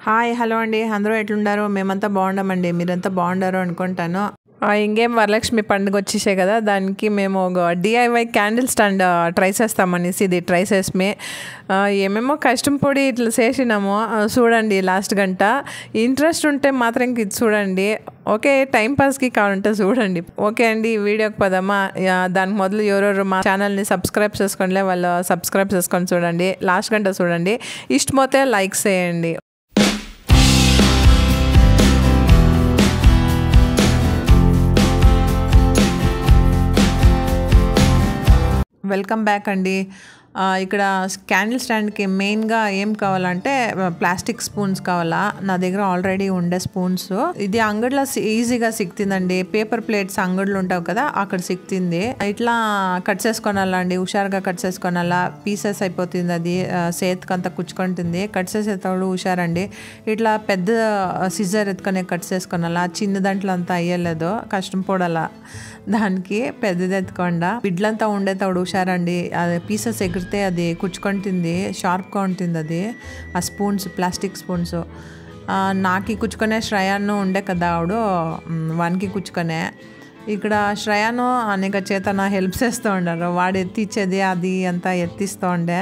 Hi hello అండి, అందరూ ఎట్లుండారు? మేమంతా బాగున్నామండి, మీరంతా బాగుండారు అనుకుంటాను. ఇంకేం వరలక్ష్మి పండుగ వచ్చేసాయి కదా, దానికి మేము ఒక డిఐవై క్యాండిల్ స్టాండ్ ట్రై చేస్తామనేసి ఇది ట్రై చేసి ఏమేమో కష్టం పొడి ఇట్లా చేసినాము. చూడండి లాస్ట్ గంట ఇంట్రెస్ట్ ఉంటే మాత్రం ఇది చూడండి. ఓకే, టైంపాస్కి కావాలంటే చూడండి. ఓకే అండి, ఈ వీడియోకి పదమ్మా. దానికి మొదలు ఎవరెవరు మా ఛానల్ని సబ్స్క్రైబ్ చేసుకోండి, వాళ్ళు సబ్స్క్రైబ్ చేసుకొని చూడండి. లాస్ట్ గంట చూడండి, ఇష్టమైతే లైక్ చేయండి. వెల్కమ్ బ్యాక్ అండి. ఇక్కడ క్యాండిల్ స్టాండ్కి మెయిన్గా ఏం కావాలంటే ప్లాస్టిక్ స్పూన్స్ కావాలా. నా దగ్గర ఆల్రెడీ ఉండే స్పూన్స్. ఇది అంగడిలో ఈజీగా సిక్కిందండి. పేపర్ ప్లేట్స్ అంగడిలో ఉంటావు కదా, అక్కడ సిక్కింది. ఇట్లా కట్ చేసుకోనాలా అండి, హుషారుగా కట్ చేసుకోనాలా. పీసెస్ అయిపోతుంది, అది చేతికంతా కుచ్చుకుంటుంది. కట్ చేసేటప్పుడు హుషారండి. ఇట్లా పెద్ద సిజర్ ఎత్తుకొని కట్ చేసుకోనాలా. చిన్న దాంట్లో అంతా అయ్యలేదు, కష్టం పడాలా దానికి. పెద్దది ఎత్తుకోండా బిడ్లంతా ఉండేటప్పుడు హుషారండి. అది పీసెస్ ఎగిరితే అది కుచ్చుకుంటుంది, షార్ప్గా ఉంటుంది అది. ఆ స్పూన్స్, ప్లాస్టిక్ స్పూన్స్. నాకి కుచ్చుకునే శ్రయాను ఉండే కదా, ఆవిడ వానికి కుచ్చుకునే. ఇక్కడ శ్రయాను అనేక చేత నా హెల్ప్ చేస్తూ ఉండారు. వాడు ఎత్తిచ్చేది అది అంతా ఎత్తిస్తూ ఉండే.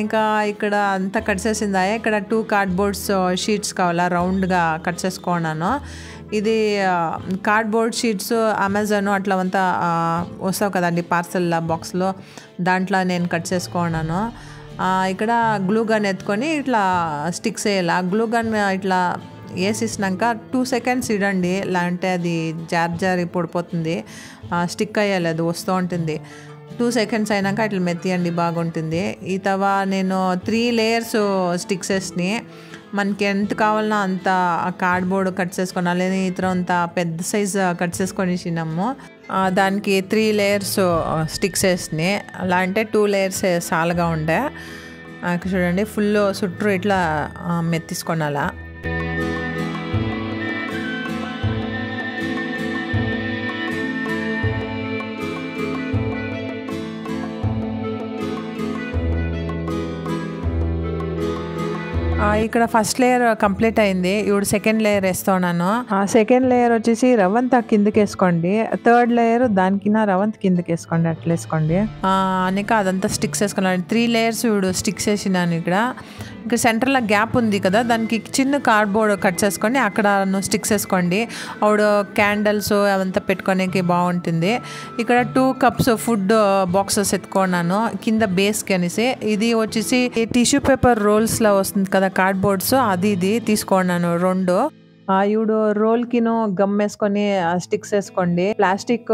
ఇంకా ఇక్కడ అంతా కట్ చేసిందా. ఇక్కడ 2 కార్డ్బోర్డ్స్ షీట్స్ కావాలా, రౌండ్గా కట్ చేసుకున్నాను. ఇది కార్డ్బోర్డ్ షీట్స్ అమెజాన్ అట్లా అంతా వస్తావు కదండి పార్సల్ బాక్స్లో, దాంట్లో నేను కట్ చేసుకున్నాను. ఇక్కడ గ్లూ గన్ ఎత్తుకొని ఇట్లా స్టిక్స్ వేయాలి. గ్లూ గన్ ఇట్లా వేసేసినాక 2 సెకండ్స్ ఇడండి, లేదంటే అది జారి పడిపోతుంది, స్టిక్ అయ్యాలి, అది వస్తూ ఉంటుంది. 2 సెకండ్స్ అయినాక ఇట్లా మెత్తియండి, బాగుంటుంది. ఈ తవా నేను 3 లేయర్స్ స్టిక్స్ వేసినాయి. మనకి ఎంత కావాలన్నా అంత కార్డ్బోర్డ్ కట్ చేసుకొని, లేదా ఇతర అంత పెద్ద సైజ్ కట్ చేసుకొని ఇచ్చినాము. దానికి 3 లేయర్స్ స్టిక్స్ వేసినాయి. అలా అంటే 2 లేయర్స్ సాలుగా ఉండే. చూడండి, ఫుల్ చుట్టూ ఇట్లా మెత్తిసుకోనాలా. ఇక్కడ ఫస్ట్ లేయర్ కంప్లీట్ అయింది. ఇప్పుడు సెకండ్ లేయర్ వేస్తున్నాను. సెకండ్ లేయర్ వచ్చేసి రవంత కిందకి వేసుకోండి. థర్డ్ లేయర్ దానికి రవంత కిందకి వేసుకోండి, అట్లా వేసుకోండి. అనేక అదంతా స్టిక్స్ వేసుకోండి. 3 లేయర్స్ ఇప్పుడు స్టిక్స్ వేసినాను. ఇక్కడ సెంటర్లో గ్యాప్ ఉంది కదా, దానికి చిన్న కార్డ్బోర్డ్ కట్ చేసుకొని అక్కడ స్టిక్స్ వేసుకోండి. ఆవిడ క్యాండిల్స్ అవంతా పెట్టుకోనికి బాగుంటుంది. ఇక్కడ 2 కప్స్ ఫుడ్ బాక్సెస్ ఎత్తుకున్నాను కింద బేస్కి అనేసి. ఇది వచ్చేసి టిష్యూ పేపర్ రోల్స్లో వస్తుంది కదా కార్డ్బోర్డ్స్, అది ఇది తీసుకున్నాను 2. ఇప్పుడు రోల్కిను గమ్ వేసుకొని స్టిక్స్ వేసుకోండి. ప్లాస్టిక్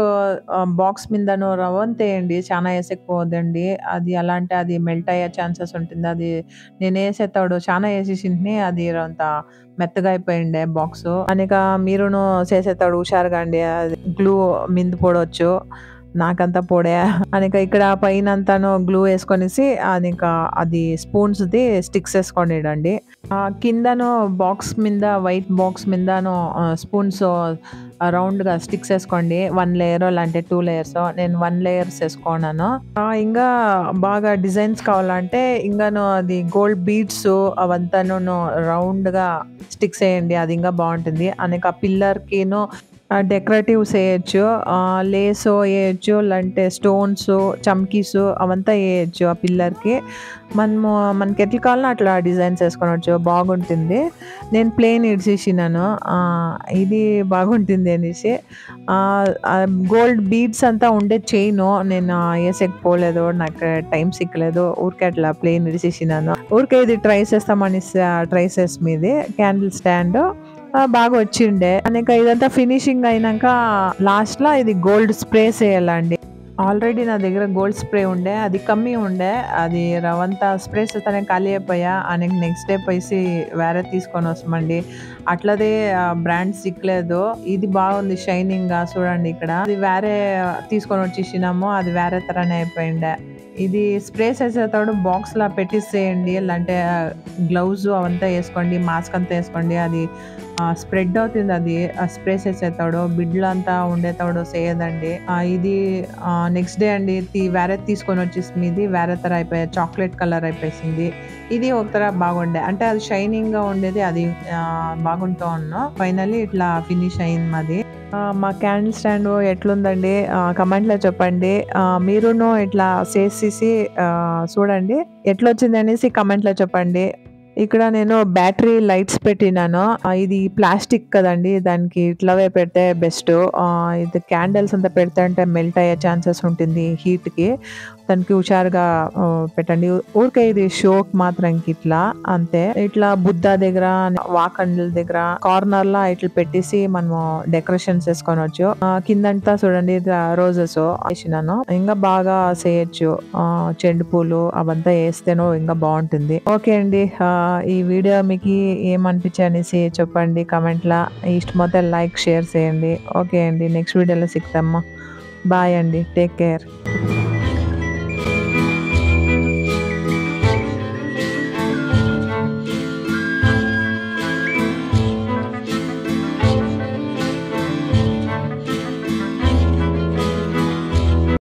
బాక్స్ మీదను రవంత వేయండి, చాలా వేసేకపోదండి. అది అలాంటి అది మెల్ట్ అయ్యే ఛాన్సెస్ ఉంటుంది. అది నేను వేసేతాడు చాలా వేసేసింటిని, అది అంత మెత్తగా అయిపోయిండే బాక్స్. అనేక మీరును చేసేతాడు హుషారుగా అండి. అది గ్లూ మింది పొడవచ్చు, నాకంతా పొడే. అనేక ఇక్కడ పైన అంతాను గ్లూ వేసుకొనేసి అది స్పూన్స్ది స్టిక్స్ వేసుకోండి. కిందను బాక్స్ మీద, వైట్ బాక్స్ మీదను స్పూన్స్ రౌండ్గా స్టిక్స్ వేసుకోండి. 1 లేయర్ లాంటి 2 లేయర్స్. నేను 1 లేయర్స్ వేసుకున్నాను. ఇంకా బాగా డిజైన్స్ కావాలంటే ఇంకాను అది గోల్డ్ బీడ్స్ అవంతాను రౌండ్గా స్టిక్స్ వేయండి, అది ఇంకా బాగుంటుంది. అనేక పిల్లర్కిను డెకరేటివ్స్ వేయచ్చు, లేస్ వేయచ్చు, లేదంటే స్టోన్స్, చమ్కీస్ అవంతా వేయచ్చు ఆ పిల్లర్కి. మనకి ఎట్లా కావాలన్నా అట్లా డిజైన్స్ వేసుకోవచ్చు, బాగుంటుంది. నేను ప్లెయిన్ ఇడిచేసినాను, ఇది బాగుంటుంది అనేసి. గోల్డ్ బీడ్స్ అంతా ఉండే చైన్ నేను వేసేకపోలేదు, నాకు టైం సిక్కలేదు. ఊరికే అట్లా ప్లెయిన్ ఇడిచేసినాను. ఊరికే ఇది ట్రై చేస్తామని ట్రై చేసి మీది క్యాండిల్ స్టాండ్ బాగా వచ్చిండే. అనేక ఇదంతా ఫినిషింగ్ అయినాక లాస్ట్ లో ఇది గోల్డ్ స్ప్రేస్ వేయాలండి. ఆల్రెడీ నా దగ్గర గోల్డ్ స్ప్రే ఉండే, అది కమ్మి ఉండే. అది రవంతా స్ప్రేస్ తనే ఖాళీ అయిపోయా. అనేక నెక్స్ట్ డే పోయి వేరే తీసుకొని వస్తామండి. అట్లదే బ్రాండ్ సిక్కలేదు. ఇది బాగుంది షైనింగ్ గా, చూడండి. ఇక్కడ ఇది వేరే తీసుకొని వచ్చేసినాము, అది వేరే తరనే అయిపోయిండే. ఇది స్ప్రేస్ వేసేటప్పుడు బాక్స్ లా పెట్టిసేయండి, లేదంటే గ్లౌజ్ అవంతా వేసుకోండి, మాస్క్ అంతా వేసుకోండి. అది స్ప్రెడ్ అవుతుంది, అది స్ప్రేస్ వేసేతాడు. బిడ్లు అంతా ఉండేతాడు చేయదండి. ఇది నెక్స్ట్ డే అండి వేరే తీసుకొని వచ్చేసి ఇది వేరే తర అయిపోయాయి, చాక్లెట్ కలర్ అయిపోయింది. ఇది ఒక తర బాగుండే, అంటే అది షైనింగ్ గా ఉండేది, అది బాగుంటూ ఉన్నా. ఫైనల్లీ ఇట్లా ఫినిష్ అయింది మాది. మా క్యాండిల్ స్టాండ్ ఎట్లుందండి కమెంట్ లో చెప్పండి. మీరును ఇట్లా చేసేసి చూడండి ఎట్లొచ్చింది అనేసి కమెంట్ లో చెప్పండి. ఇక్కడ నేను బ్యాటరీ లైట్స్ పెట్టినాను. ఇది ప్లాస్టిక్ కదండి, దానికి ఇట్లవే పెడితే బెస్ట్. ఇది క్యాండిల్స్ అంతా పెడితే అంటే మెల్ట్ అయ్యే ఛాన్సెస్ ఉంటుంది హీట్ కి. దానికి హుషారుగా పెట్టండి. ఊరికే ఇది షోక్ మాత్రం ఇట్లా అంతే. ఇట్లా బుద్ధ దగ్గర, వాకండ్ల దగ్గర కార్నర్ లా ఇట్లా పెట్టేసి మనము డెకరేషన్ చేసుకోవచ్చు. కిందంతా చూడండి రోజెస్ వేసినాను. ఇంకా బాగా చేయొచ్చు. చెండు పూలు అవంతా వేస్తేనో ఇంకా బాగుంటుంది. ఓకే అండి, ఈ వీడియో మీకు ఏమనిపించి అనేసి చెప్పండి కమెంట్లా. ఇష్టమైతే లైక్ షేర్ చేయండి. ఓకే అండి, నెక్స్ట్ వీడియోలో సిక్తాము. బాయ్ అండి, టేక్ కేర్.